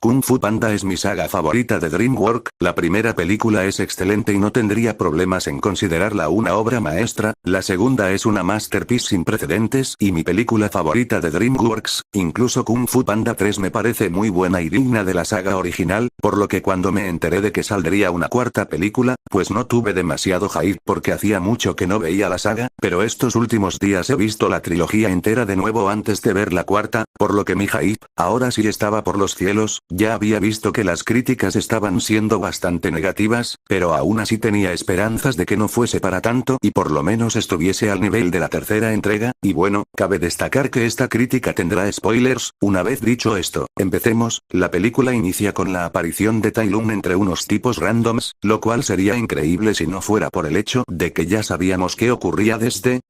Kung Fu Panda es mi saga favorita de DreamWorks, la primera película es excelente y no tendría problemas en considerarla una obra maestra, la segunda es una masterpiece sin precedentes y mi película favorita de DreamWorks, incluso Kung Fu Panda 3 me parece muy buena y digna de la saga original, por lo que cuando me enteré de que saldría una cuarta película, pues no tuve demasiado hype porque hacía mucho que no veía la saga, pero estos últimos días he visto la trilogía entera de nuevo antes de ver la cuarta, por lo que mi hype, ahora sí estaba por los cielos. Ya había visto que las críticas estaban siendo bastante negativas, pero aún así tenía esperanzas de que no fuese para tanto y por lo menos estuviese al nivel de la tercera entrega, y bueno, cabe destacar que esta crítica tendrá spoilers. Una vez dicho esto, empecemos. La película inicia con la aparición de Tai Lung entre unos tipos randoms, lo cual sería increíble si no fuera por el hecho de que ya sabíamos qué ocurría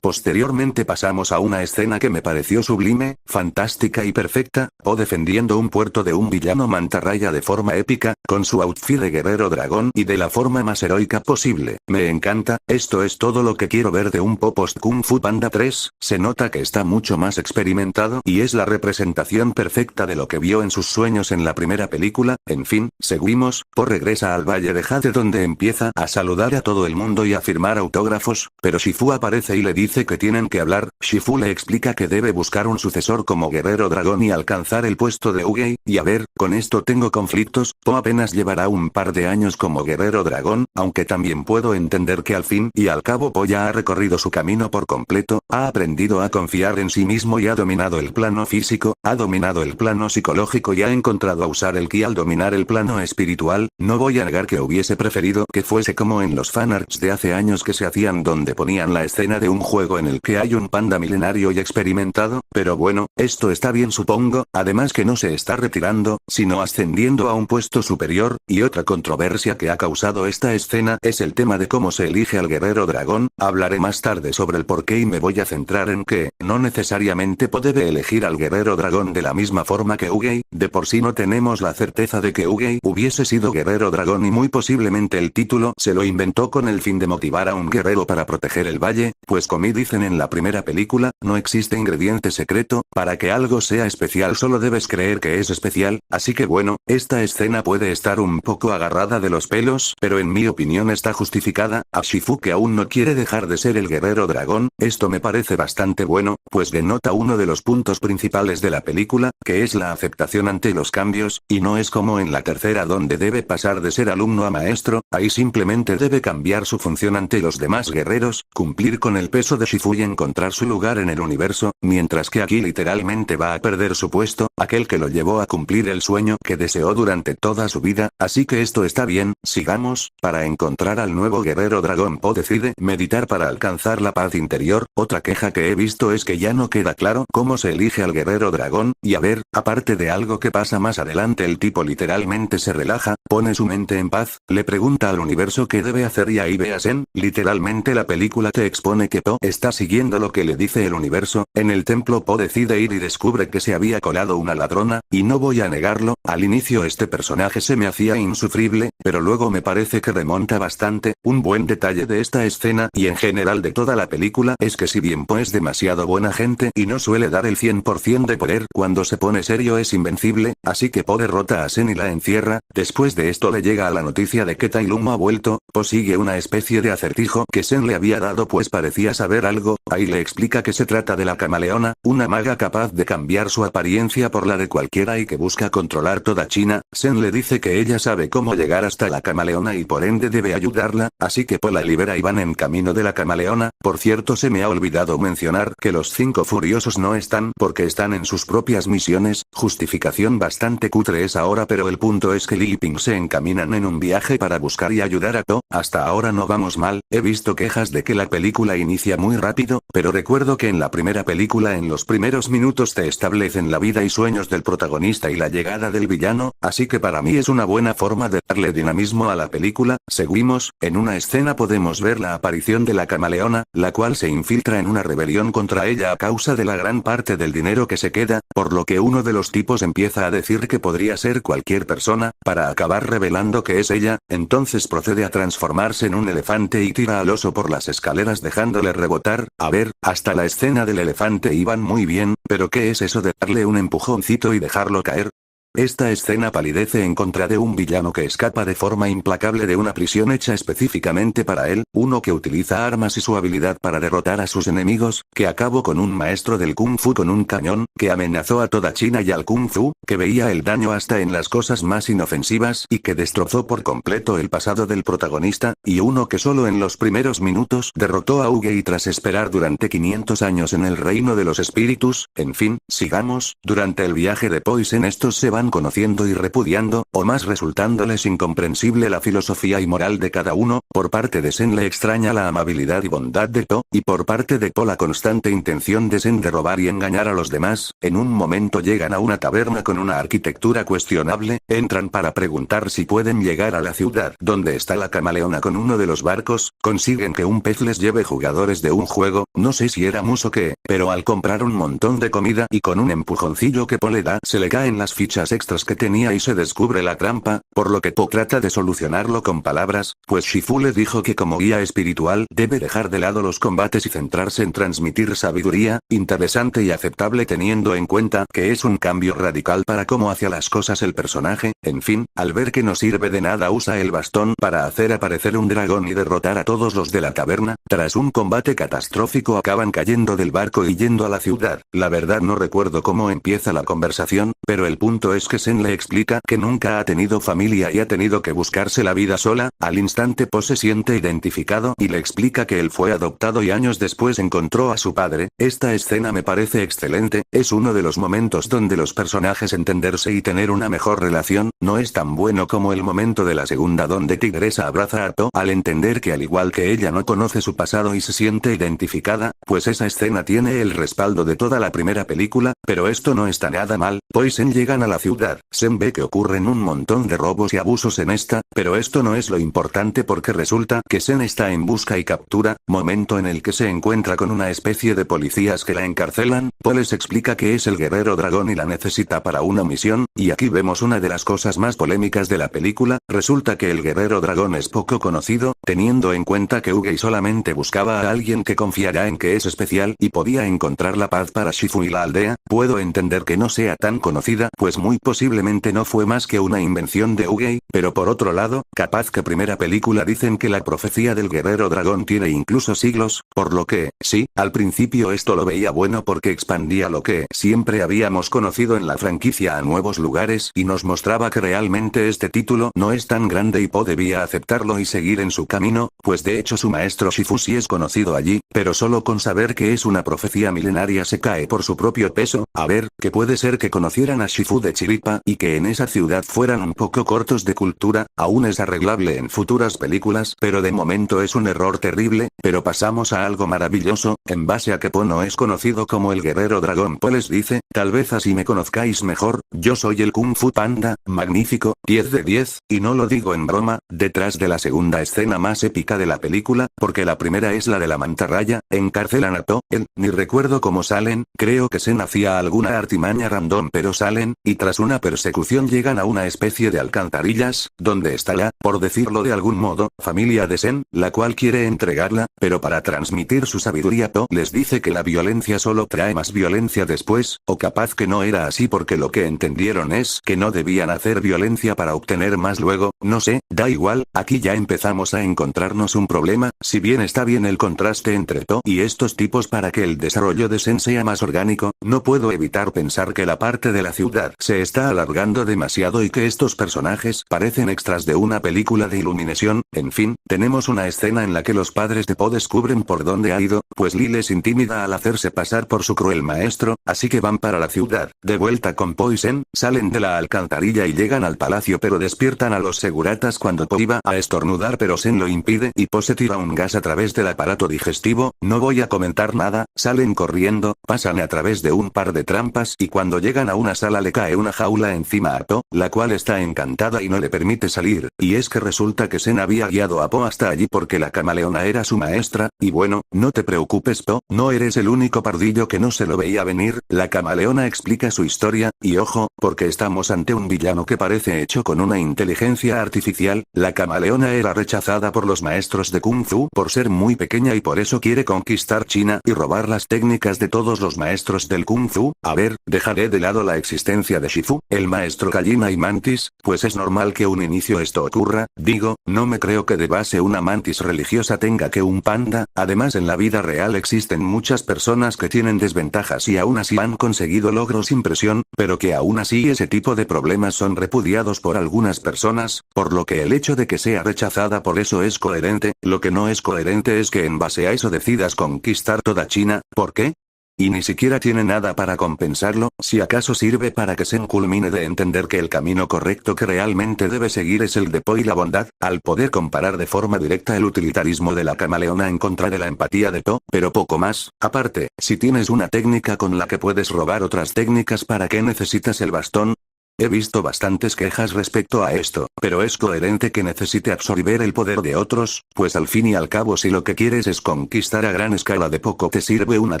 posteriormente pasamos a una escena que me pareció sublime, fantástica y perfecta, Po defendiendo un puerto de un villano mantarraya de forma épica, con su outfit de guerrero dragón y de la forma más heroica posible. Me encanta, esto es todo lo que quiero ver de un Po post Kung Fu Panda 3, se nota que está mucho más experimentado y es la representación perfecta de lo que vio en sus sueños en la primera película. En fin, seguimos. Po regresa al Valle de Jade donde empieza a saludar a todo el mundo y a firmar autógrafos, pero Shifu aparece y le dice que tienen que hablar. Shifu le explica que debe buscar un sucesor como guerrero dragón y alcanzar el puesto de Ugei, y a ver, con esto tengo conflictos. Po apenas llevará un par de años como guerrero dragón, aunque también puedo entender que al fin y al cabo Po ya ha recorrido su camino por completo, ha aprendido a confiar en sí mismo y ha dominado el plano físico, ha dominado el plano psicológico y ha encontrado a usar el ki al dominar el plano espiritual. No voy a negar que hubiese preferido que fuese como en los fanarts de hace años que se hacían donde ponían la escena de un juego en el que hay un panda milenario y experimentado, pero bueno, esto está bien supongo, además que no se está retirando, sino ascendiendo a un puesto superior, y otra controversia que ha causado esta escena es el tema de cómo se elige al guerrero dragón. Hablaré más tarde sobre el porqué y me voy a centrar en que, no necesariamente Po debe elegir al guerrero dragón de la misma forma que Ugei, de por sí no tenemos la certeza de que Ugei hubiese sido guerrero dragón y muy posiblemente el título se lo inventó con el fin de motivar a un guerrero para proteger el valle, pues como dicen en la primera película, no existe ingrediente secreto, para que algo sea especial solo debes creer que es especial, así que bueno, esta escena puede estar un poco agarrada de los pelos, pero en mi opinión está justificada. A Shifu que aún no quiere dejar de ser el guerrero dragón, esto me parece bastante bueno, pues denota uno de los puntos principales de la película, que es la aceptación ante los cambios, y no es como en la tercera donde debe pasar de ser alumno a maestro, ahí simplemente debe cambiar su función ante los demás guerreros, cumplir con el peso de Shifu y encontrar su lugar en el universo, mientras que aquí literalmente va a perder su puesto, aquel que lo llevó a cumplir el sueño que deseó durante toda su vida, así que esto está bien. Sigamos. Para encontrar al nuevo guerrero dragón Po decide meditar para alcanzar la paz interior. Otra queja que he visto es que ya no queda claro cómo se elige al guerrero dragón, y a ver, aparte de algo que pasa más adelante el tipo literalmente se relaja, pone su mente en paz, le pregunta al universo qué debe hacer y ahí veasen, literalmente la película te expone que Po está siguiendo lo que le dice el universo. En el templo Po decide ir y descubre que se había colado una ladrona, y no voy a negarlo, al inicio este personaje se me hacía insufrible, pero luego me parece que remonta bastante. Un buen detalle de esta escena y en general de toda la película es que si bien Po es demasiado buena gente y no suele dar el 100% de poder, cuando se pone serio es invencible, así que Po derrota a Sen y la encierra. Después de esto le llega a la noticia de que Tai Lung ha vuelto. Po sigue una especie de acertijo que Sen le había dado pues parecía saber algo, ahí le explica que se trata de la camaleona, una maga capaz de cambiar su apariencia por la de cualquiera y que busca controlar toda China. Sen le dice que ella sabe cómo llegar hasta la camaleona y por ende debe ayudarla, así que Po la libera y van en camino de la camaleona. Por cierto, se me ha olvidado mencionar que los 5 furiosos no están porque están en sus propias misiones, justificación bastante cutre es ahora, pero el punto es que Li Ping se encaminan en un viaje para buscar y ayudar a Po. Hasta ahora no vamos mal, he visto quejas de que la película inicia muy rápido, pero recuerdo que en la primera película en los primeros minutos te establecen la vida y sueños del protagonista y la llegada del villano, así que para mí es una buena forma de darle dinamismo a la película. Seguimos. En una escena podemos ver la aparición de la camaleona, la cual se infiltra en una rebelión contra ella a causa de la gran parte del dinero que se queda, por lo que uno de los tipos empieza a decir que podría ser cualquier persona, para acabar revelando que es ella. Entonces procede a transformarse en un elefante y tira al oso por las escaleras dejándole rebotar. A ver, hasta la escena del elefante iban muy bien, pero ¿qué es eso de darle un empujoncito y dejarlo caer? Esta escena palidece en contra de un villano que escapa de forma implacable de una prisión hecha específicamente para él, uno que utiliza armas y su habilidad para derrotar a sus enemigos, que acabó con un maestro del Kung Fu con un cañón, que amenazó a toda China y al Kung Fu, que veía el daño hasta en las cosas más inofensivas y que destrozó por completo el pasado del protagonista, y uno que solo en los primeros minutos derrotó a Ugei tras esperar durante 500 años en el reino de los espíritus. En fin, sigamos, durante el viaje de Poison estos se van conociendo y repudiando, o más resultándoles incomprensible la filosofía y moral de cada uno. Por parte de Sen le extraña la amabilidad y bondad de To, y por parte de To la constante intención de Sen de robar y engañar a los demás. En un momento llegan a una taberna con una arquitectura cuestionable, entran para preguntar si pueden llegar a la ciudad donde está la camaleona con uno de los barcos, consiguen que un pez les lleve jugadores de un juego, no sé si era mus o qué, pero al comprar un montón de comida y con un empujoncillo que Po le da se le caen las fichas extras que tenía y se descubre la trampa, por lo que Po trata de solucionarlo con palabras, pues Shifu le dijo que como guía espiritual debe dejar de lado los combates y centrarse en transmitir sabiduría, interesante y aceptable teniendo en cuenta que es un cambio radical para cómo hacia las cosas el personaje. En fin, al ver que no sirve de nada usa el bastón para hacer aparecer un dragón y derrotar a todos los de la taberna. Tras un combate catastrófico acaban cayendo del barco y yendo a la ciudad. La verdad no recuerdo cómo empieza la conversación, pero el punto es que Sen le explica que nunca ha tenido familia y ha tenido que buscarse la vida sola. Al instante Po se siente identificado y le explica que él fue adoptado y años después encontró a su padre. Esta escena me parece excelente, es uno de los momentos donde los personajes entenderse y tener una mejor relación. No es tan bueno como el momento de la segunda donde Tigresa abraza a To al entender que al igual que ella no conoce su pasado y se siente identificada, pues esa escena tiene el respaldo de toda la primera película, pero esto no está nada mal. Po y Sen llegan a la ciudad. Sen ve que ocurren un montón de robos y abusos en esta, pero esto no es lo importante porque resulta que Sen está en busca y captura, momento en el que se encuentra con una especie de policías que la encarcelan. Po les explica que es el guerrero dragón y la necesita para una misión, y aquí vemos una de las cosas más polémicas de la película. Resulta que el guerrero dragón es poco conocido, teniendo en cuenta que Ugei solamente buscaba a alguien que confiara en que es especial y podía encontrar la paz para Shifu y la aldea. Puedo entender que no sea tan conocida, pues muy posiblemente no fue más que una invención de Ugei, pero por otro lado, capaz que primera película dicen que la profecía del guerrero dragón tiene incluso siglos, por lo que, sí, al principio esto lo veía bueno porque expandía lo que siempre habíamos conocido en la franquicia a nuevos lugares y nos mostraba que realmente este título no es tan grande y Po debía aceptarlo y seguir en su camino, pues de hecho su maestro Shifu sí es conocido allí, pero solo con saber que es una profecía milenaria se cae por su propio peso. A ver, que puede ser que conocieran a Shifu de chiripa y que en esa ciudad fueran un poco cortos de cultura, aún es arreglable en futuras películas, pero de momento es un error terrible. Pero pasamos a algo maravilloso, en base a que Po no es conocido como el guerrero dragón. Po les dice, tal vez así me conozcáis mejor, yo soy el Kung Fu Panda, magnífico, 10 de 10, y no lo digo en broma. Detrás de la segunda escena más épica de la película, porque la primera es la de la mantarraya, encarcelan a To, ni recuerdo cómo salen, creo que Sen hacía alguna artimaña random pero salen, y tras una persecución llegan a una especie de alcantarillas, donde está la, por decirlo de algún modo, familia de Sen, la cual quiere entregarla, pero para transmitir su sabiduría To les dice que la violencia solo trae más violencia después, o capaz que no era así porque lo que entendieron es que no debían hacer violencia para obtener más luego, no sé, da igual, aquí ya empezamos a encontrarnos un problema. Si bien está bien el contraste entre To y estos tipos para que el desarrollo de Sen sea más orgánico, no puedo evitar pensar que la parte de la ciudad se está alargando demasiado y que estos personajes parecen extras de una película de Illumination. En fin, tenemos una escena en la que los padres de Po descubren por dónde ha ido, pues Lee les intimida al hacerse pasar por su cruel maestro, así que van para la ciudad. De vuelta con Po y Sen, salen de la alcantarilla y llegan al palacio pero despiertan a los seguratas cuando Po iba a estornudar pero Sen lo impide y Po se tira un gas a través del aparato digestivo. No voy a comentar nada, salen corriendo, pasan a través de un par de trampas y cuando llegan a una sala le cae una jaula encima a To, la cual está encantada y no le permite salir, y es que resulta que Sen había guiado a Po hasta allí porque la camaleona era su maestra, y bueno, no te preocupes Po, no eres el único pardillo que no se lo veía venir. La camaleona explica su historia, y ojo, porque estamos ante un villano que parece hecho con una inteligencia artificial. La camaleona era rechazada por los maestros de Kung Fu por ser muy pequeña y por eso quiere conquistar China y robar las técnicas de todos los maestros del Kung Fu. A ver, dejaré de lado la existencia de Shifu, el maestro gallina y mantis, pues es normal que un inicio esto ocurra, digo, no me creo que de base una mantis religiosa tenga que un panda, además en la vida real existen muchas personas que tienen desventajas y aún así han conseguido logros sin presión, pero que aún así ese tipo de problemas son repudiados por algunas personas, por lo que el hecho de que sea rechazada por eso es coherente, lo que no es coherente es que en base a eso decidas conquistar toda China, ¿por qué? Y ni siquiera tiene nada para compensarlo, si acaso sirve para que Sen culmine de entender que el camino correcto que realmente debe seguir es el de Po y la bondad, al poder comparar de forma directa el utilitarismo de la camaleona en contra de la empatía de Po, pero poco más. Aparte, si tienes una técnica con la que puedes robar otras técnicas, ¿para qué necesitas el bastón? He visto bastantes quejas respecto a esto, pero es coherente que necesite absorber el poder de otros, pues al fin y al cabo si lo que quieres es conquistar a gran escala, de poco te sirve una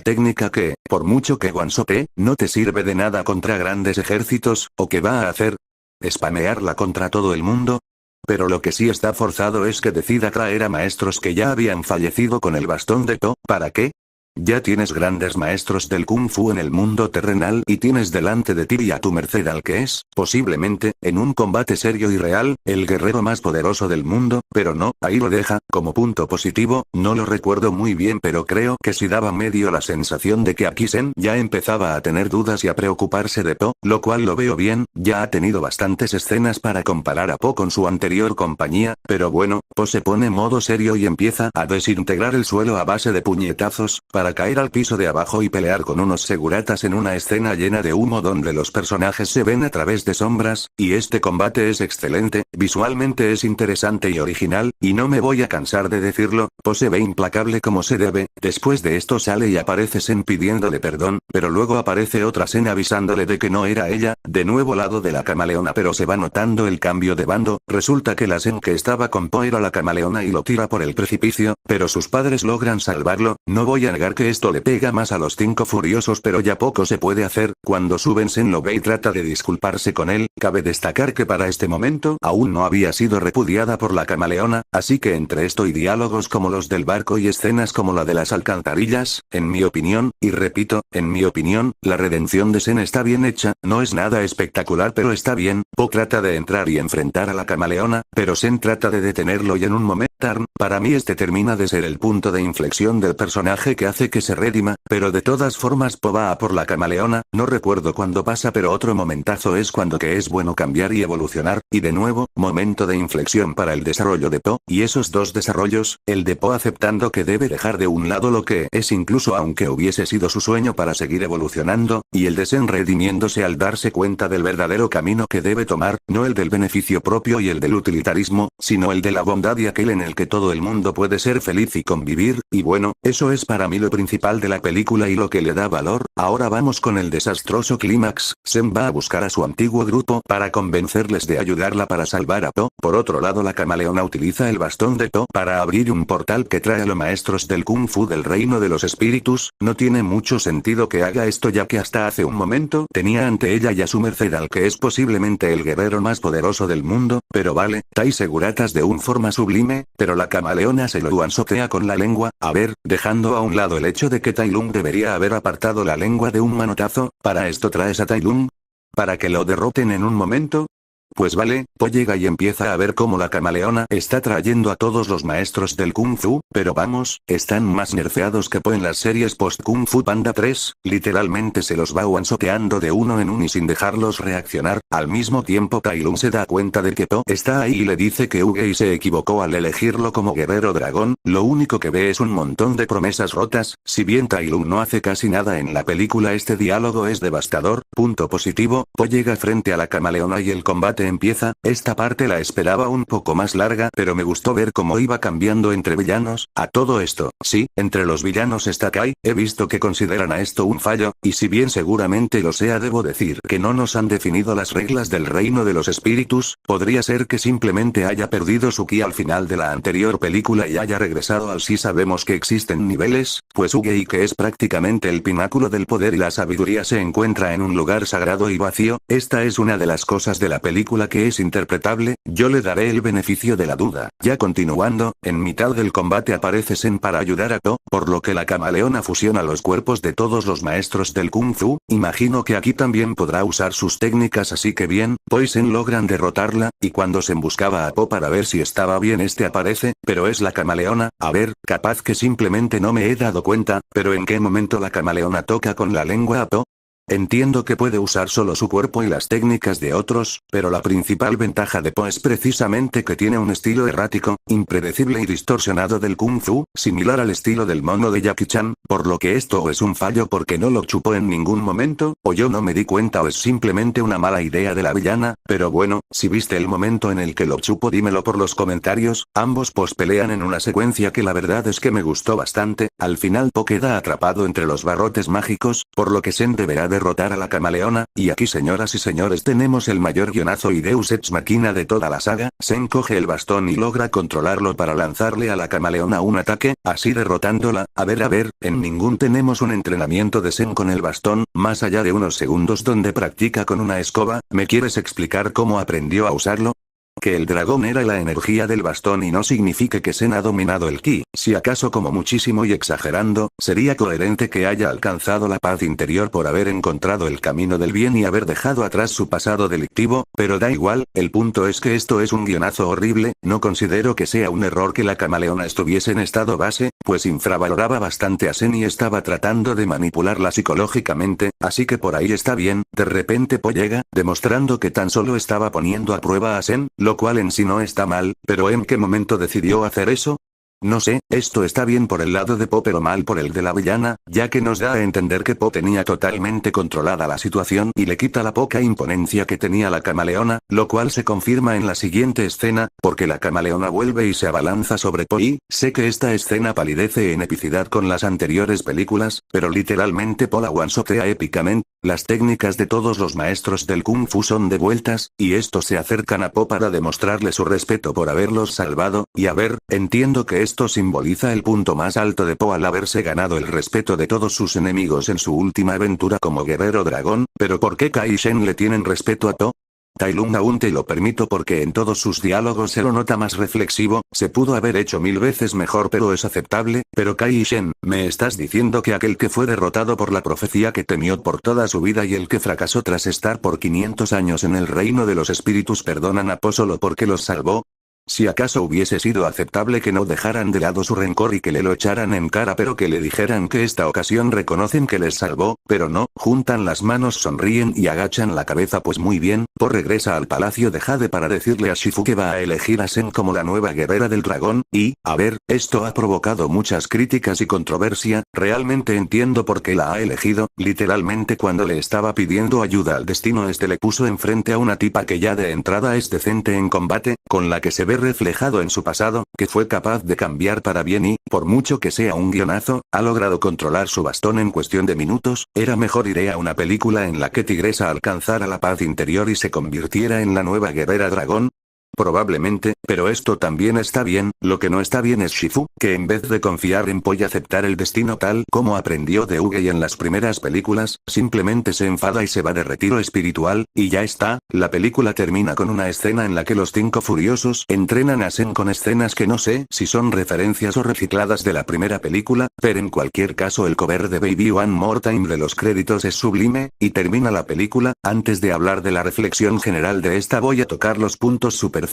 técnica que, por mucho que one-shote, no te sirve de nada contra grandes ejércitos, ¿o qué va a hacer? ¿Spamearla contra todo el mundo? Pero lo que sí está forzado es que decida traer a maestros que ya habían fallecido con el bastón de Po, ¿para qué? Ya tienes grandes maestros del Kung Fu en el mundo terrenal y tienes delante de ti y a tu merced al que es, posiblemente, en un combate serio y real, el guerrero más poderoso del mundo, pero no, ahí lo deja, como punto positivo, no lo recuerdo muy bien pero creo que sí daba medio la sensación de que aquí Sen ya empezaba a tener dudas y a preocuparse de Po, lo cual lo veo bien, ya ha tenido bastantes escenas para comparar a Po con su anterior compañía, pero bueno, Po se pone modo serio y empieza a desintegrar el suelo a base de puñetazos, para caer al piso de abajo y pelear con unos seguratas en una escena llena de humo donde los personajes se ven a través de sombras, y este combate es excelente, visualmente es interesante y original, y no me voy a cansar de decirlo, Po se ve implacable como se debe, después de esto sale y aparece Sen pidiéndole perdón, pero luego aparece otra Sen avisándole de que no era ella, de nuevo lado de la camaleona, pero se va notando el cambio de bando, resulta que la Sen que estaba con Po era la camaleona y lo tira por el precipicio, pero sus padres logran salvarlo, no voy a negar que esto le pega más a los 5 furiosos pero ya poco se puede hacer, cuando suben Sen lo ve y trata de disculparse con él, cabe destacar que para este momento aún no había sido repudiada por la camaleona, así que entre esto y diálogos como los del barco y escenas como la de las alcantarillas, en mi opinión, y repito, en mi opinión, la redención de Sen está bien hecha, no es nada espectacular pero está bien, Po trata de entrar y enfrentar a la camaleona, pero Sen trata de detenerlo y en un momento, para mí este termina de ser el punto de inflexión del personaje que hace que se redima, pero de todas formas Po va a por la camaleona, no recuerdo cuándo pasa pero otro momentazo es cuando que es bueno cambiar y evolucionar, y de nuevo, momento de inflexión para el desarrollo de Po, y esos dos desarrollos, el de Po aceptando que debe dejar de un lado lo que es incluso aunque hubiese sido su sueño para seguir evolucionando, y el de Sen redimiéndose al darse cuenta del verdadero camino que debe tomar, no el del beneficio propio y el del utilitarismo, sino el de la bondad y aquel en el que todo el mundo puede ser feliz y convivir, y bueno, eso es para mí lo principal de la película y lo que le da valor. Ahora vamos con el desastroso clímax. Sen va a buscar a su antiguo grupo para convencerles de ayudarla para salvar a Po. Por otro lado la camaleona utiliza el bastón de Po para abrir un portal que trae a los maestros del Kung Fu del reino de los espíritus. No tiene mucho sentido que haga esto ya que hasta hace un momento tenía ante ella y a su merced al que es posiblemente el guerrero más poderoso del mundo, pero vale, Tai seguratas de un forma sublime, pero la camaleona se lo guansotea con la lengua, a ver, dejando a un lado el hecho de que Tai Lung debería haber apartado la lengua de un manotazo, ¿para esto traes a Tai Lung? ¿Para que lo derroten en un momento? Pues vale, Po llega y empieza a ver cómo la camaleona está trayendo a todos los maestros del Kung Fu, pero vamos, están más nerfeados que Po en las series post Kung Fu Panda 3, literalmente se los va one-shoteando de uno en uno y sin dejarlos reaccionar, al mismo tiempo Tai Lung se da cuenta de que Po está ahí y le dice que Ugei se equivocó al elegirlo como guerrero dragón, lo único que ve es un montón de promesas rotas, si bien Tai Lung no hace casi nada en la película este diálogo es devastador, punto positivo, Po llega frente a la camaleona y el combate empieza, esta parte la esperaba un poco más larga pero me gustó ver cómo iba cambiando entre villanos, a todo esto, sí, entre los villanos está Kai, he visto que consideran a esto un fallo, y si bien seguramente lo sea debo decir que no nos han definido las reglas del reino de los espíritus, podría ser que simplemente haya perdido su ki al final de la anterior película y haya regresado al sí sabemos que existen niveles, pues Ugei que es prácticamente el pináculo del poder y la sabiduría se encuentra en un lugar sagrado y vacío, esta es una de las cosas de la película película que es interpretable, yo le daré el beneficio de la duda. Ya continuando, en mitad del combate aparece Sen para ayudar a To, por lo que la camaleona fusiona los cuerpos de todos los maestros del Kung Fu. Imagino que aquí también podrá usar sus técnicas, así que bien, Po y Sen logran derrotarla, y cuando Sen buscaba a Po para ver si estaba bien aparece, pero es la camaleona. A ver, capaz que simplemente no me he dado cuenta, pero ¿en qué momento la camaleona toca con la lengua a Po? Entiendo que puede usar solo su cuerpo y las técnicas de otros, pero la principal ventaja de Po es precisamente que tiene un estilo errático, impredecible y distorsionado del Kung Fu, similar al estilo del mono de Jackie Chan, por lo que esto o es un fallo porque no lo chupó en ningún momento, o yo no me di cuenta, o es simplemente una mala idea de la villana, pero bueno, si viste el momento en el que lo chupó dímelo por los comentarios. Ambos Pos pelean en una secuencia que la verdad es que me gustó bastante. Al final Po queda atrapado entre los barrotes mágicos, por lo que Sen deberá derrotar a la camaleona, y aquí señoras y señores tenemos el mayor guionazo y deus ex machina de toda la saga. Sen coge el bastón y logra controlarlo para lanzarle a la camaleona un ataque, así derrotándola. A ver, en ningún tenemos un entrenamiento de Sen con el bastón, más allá de unos segundos donde practica con una escoba. ¿Me quieres explicar cómo aprendió a usarlo? Que el dragón era la energía del bastón y no significa que Sen ha dominado el ki, si acaso como muchísimo y exagerando, sería coherente que haya alcanzado la paz interior por haber encontrado el camino del bien y haber dejado atrás su pasado delictivo, pero da igual, el punto es que esto es un guionazo horrible. No considero que sea un error que la camaleona estuviese en estado base, pues infravaloraba bastante a Sen y estaba tratando de manipularla psicológicamente, así que por ahí está bien. De repente Po llega, demostrando que tan solo estaba poniendo a prueba a Sen, lo cual en sí no está mal, pero ¿en qué momento decidió hacer eso? No sé, esto está bien por el lado de Po pero mal por el de la villana, ya que nos da a entender que Po tenía totalmente controlada la situación y le quita la poca imponencia que tenía la camaleona, lo cual se confirma en la siguiente escena, porque la camaleona vuelve y se abalanza sobre Po y, sé que esta escena palidece en epicidad con las anteriores películas, pero literalmente Po la one-shotea épicamente. Las técnicas de todos los maestros del Kung Fu son devueltas, y estos se acercan a Po para demostrarle su respeto por haberlos salvado, y a ver, entiendo que esto simboliza el punto más alto de Po al haberse ganado el respeto de todos sus enemigos en su última aventura como guerrero dragón, pero ¿por qué Kai Shen le tienen respeto a Po? Tai Lung aún te lo permito porque en todos sus diálogos se lo nota más reflexivo. Se pudo haber hecho 1000 veces mejor pero es aceptable. Pero Kai Shen, ¿me estás diciendo que aquel que fue derrotado por la profecía que temió por toda su vida y el que fracasó tras estar por 500 años en el reino de los espíritus perdonan a Po solo porque los salvó? Si acaso hubiese sido aceptable que no dejaran de lado su rencor y que le lo echaran en cara, pero que le dijeran que esta ocasión reconocen que les salvó, pero no, juntan las manos, sonríen y agachan la cabeza. Pues muy bien, Po regresa al palacio de Jade para decirle a Shifu que va a elegir a Sen como la nueva guerrera del dragón, y, a ver, esto ha provocado muchas críticas y controversia. Realmente entiendo por qué la ha elegido. Literalmente cuando le estaba pidiendo ayuda al destino le puso enfrente a una tipa que ya de entrada es decente en combate, con la que se ve reflejado en su pasado, que fue capaz de cambiar para bien y, por mucho que sea un guionazo, ha logrado controlar su bastón en cuestión de minutos. Era mejor iré a una película en la que Tigresa alcanzara la paz interior y se convirtiera en la nueva guerrera dragón. Probablemente, pero esto también está bien. Lo que no está bien es Shifu, que en vez de confiar en Po y aceptar el destino tal como aprendió de Ugei en las primeras películas, simplemente se enfada y se va de retiro espiritual, y ya está. La película termina con una escena en la que los 5 furiosos entrenan a Sen con escenas que no sé si son referencias o recicladas de la primera película, pero en cualquier caso el cover de Baby One More Time de los créditos es sublime, y termina la película. Antes de hablar de la reflexión general de esta voy a tocar los puntos superficiales.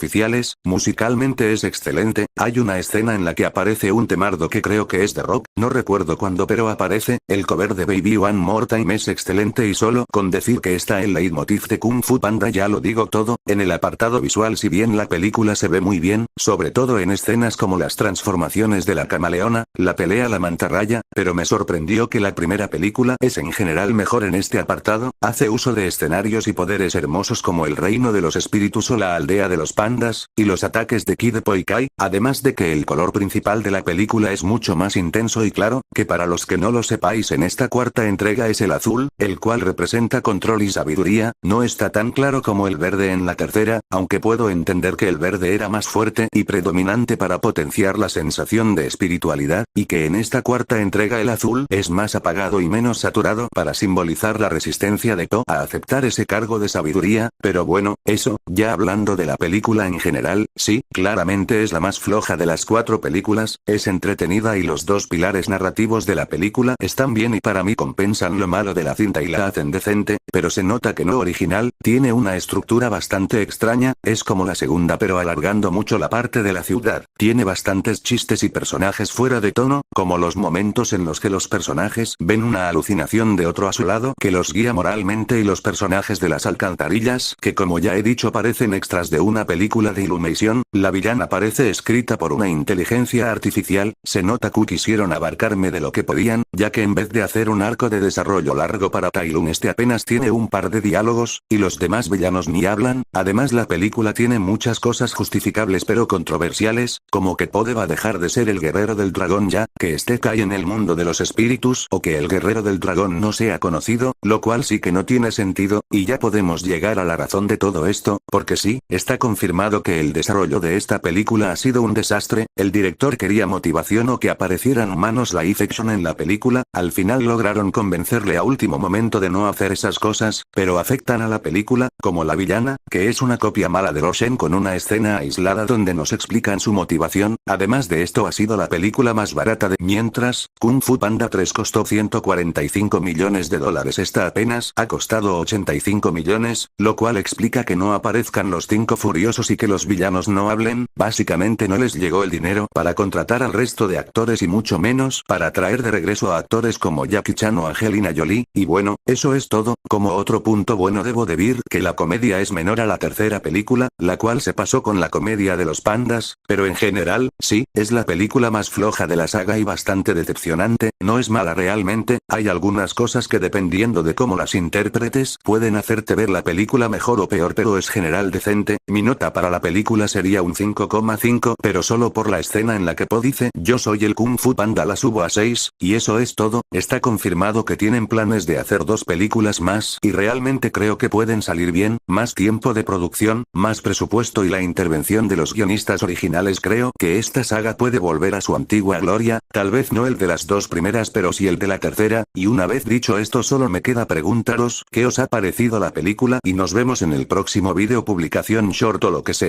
Musicalmente es excelente. Hay una escena en la que aparece un temardo que creo que es de rock, no recuerdo cuándo, pero aparece. El cover de Baby One More Time es excelente y solo con decir que está el leitmotiv de Kung Fu Panda ya lo digo todo. En el apartado visual, si bien la película se ve muy bien, sobre todo en escenas como las transformaciones de la camaleona, la pelea a la mantarraya, pero me sorprendió que la primera película es en general mejor en este apartado. Hace uso de escenarios y poderes hermosos como el reino de los espíritus o la aldea de los pandas, y los ataques de Kid Poikai, además de que el color principal de la película es mucho más intenso y claro, que para los que no lo sepáis en esta cuarta entrega es el azul, el cual representa control y sabiduría, no está tan claro como el verde en la tercera, aunque puedo entender que el verde era más fuerte y predominante para potenciar la sensación de espiritualidad, y que en esta cuarta entrega el azul es más apagado y menos saturado para simbolizar la resistencia de To a aceptar ese cargo de sabiduría, pero bueno, eso, ya hablando de la película en general, sí, claramente es la más floja de las 4 películas, es entretenida y los dos pilares narrativos de la película están bien y para mí compensan lo malo de la cinta y la hacen decente, pero se nota que no original, tiene una estructura bastante extraña, es como la segunda pero alargando mucho la parte de la ciudad, tiene bastantes chistes y personajes fuera de tono, como los momentos en los que los personajes ven una alucinación de otro a su lado que los guía moralmente y los personajes de las alcantarillas, que como ya he dicho parecen extras de una película de Illumination, la villana parece escrita por una inteligencia artificial, se nota que quisieron abarcarme de lo que podían, ya que en vez de hacer un arco de desarrollo largo para Tai Lung este apenas tiene un par de diálogos, y los demás villanos ni hablan, además la película tiene muchas cosas justificables pero controversiales, como que Poe va a dejar de ser el guerrero del dragón ya, que este cae en el mundo de los espíritus o que el guerrero del dragón no sea conocido, lo cual sí que no tiene sentido, y ya podemos llegar a la razón de todo esto, porque sí, está confirmado que el desarrollo de esta película ha sido un desastre, el director quería motivación o que aparecieran humanos live action en la película, al final lograron convencerle a último momento de no hacer esas cosas, pero afectan a la película, como la villana, que es una copia mala de Roshen con una escena aislada donde nos explican su motivación, además de esto ha sido la película más barata de mientras, Kung Fu Panda 3 costó $145 millones, esta apenas ha costado 85 millones, lo cual explica que no aparezcan los 5 furiosos y que los villanos no hablen, básicamente no les llegó el dinero para contratar al resto de actores y mucho menos para traer de regreso a actores como Jackie Chan o Angelina Jolie, y bueno, eso es todo. Como otro punto bueno debo decir que la comedia es menor a la tercera película, la cual se pasó con la comedia de los pandas, pero en general, sí, es la película más floja de la saga y bastante decepcionante, no es mala realmente, hay algunas cosas que dependiendo de cómo las interpretes, pueden hacerte ver la película mejor o peor pero es general decente, mi nota para la película sería un 5,5 pero solo por la escena en la que Po dice yo soy el Kung Fu Panda la subo a 6, y eso es todo, está confirmado que tienen planes de hacer 2 películas más y realmente creo que pueden salir bien, más tiempo de producción, más presupuesto y la intervención de los guionistas originales creo que esta saga puede volver a su antigua gloria, tal vez no el de las 2 primeras pero sí el de la tercera, y una vez dicho esto solo me queda preguntaros qué os ha parecido la película y nos vemos en el próximo vídeo publicación short o lo que sea.